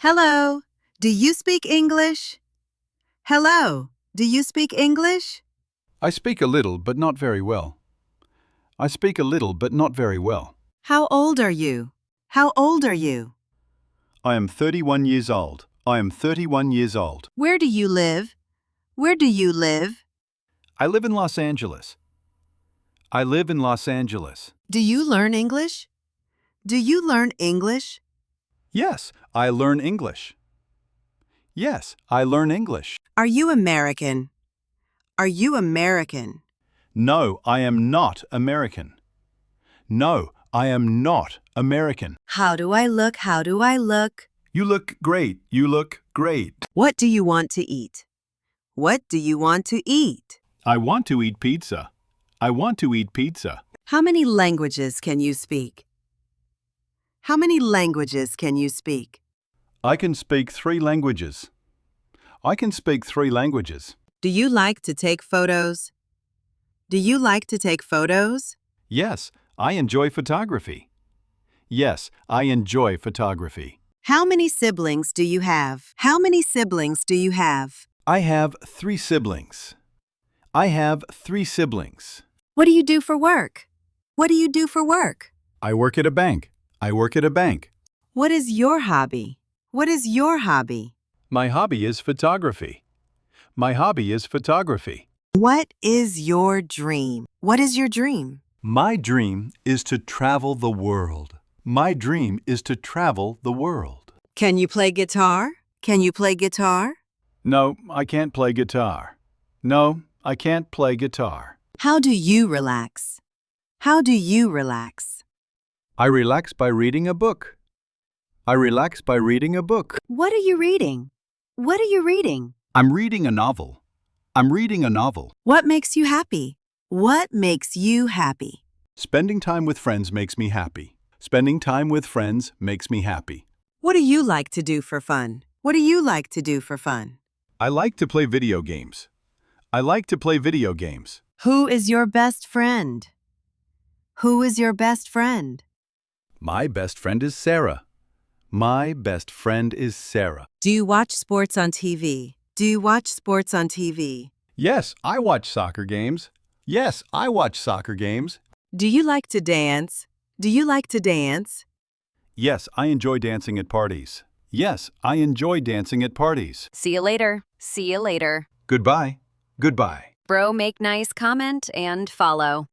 Hello, do you speak English? Hello, do you speak English? I speak a little, but not very well. I speak a little, but not very well. How old are you? How old are you? I am 31 years old. I am 31 years old. Where do you live? Where do you live? I live in Los Angeles. I live in Los Angeles. Do you learn English? Do you learn English? Yes, I learn English. Yes, I learn English. Are you American? Are you American? No, I am not American. No, I am not American. How do I look? How do I look? You look great. You look great. What do you want to eat? What do you want to eat? I want to eat pizza. I want to eat pizza. How many languages can you speak? How many languages can you speak? I can speak 3 languages. I can speak 3 languages. Do you like to take photos? Do you like to take photos? Yes, I enjoy photography. Yes, I enjoy photography. How many siblings do you have? How many siblings do you have? I have 3 siblings. I have 3 siblings. What do you do for work? What do you do for work? I work at a bank. I work at a bank. What is your hobby? What is your hobby? My hobby is photography. My hobby is photography. What is your dream? What is your dream? My dream is to travel the world. My dream is to travel the world. Can you play guitar? Can you play guitar? No, I can't play guitar. No, I can't play guitar. How do you relax? How do you relax? I relax by reading a book. I relax by reading a book. What are you reading? What are you reading? I'm reading a novel. I'm reading a novel. What makes you happy? What makes you happy? Spending time with friends makes me happy. Spending time with friends makes me happy. What do you like to do for fun? What do you like to do for fun? I like to play video games. I like to play video games. Who is your best friend? Who is your best friend? My best friend is Sarah. My best friend is Sarah. Do you watch sports on TV? Do you watch sports on TV? Yes, I watch soccer games. Yes, I watch soccer games. Do you like to dance? Do you like to dance? Yes, I enjoy dancing at parties. Yes, I enjoy dancing at parties. See you later. See you later. Goodbye. Goodbye. Bro, make nice comment and follow.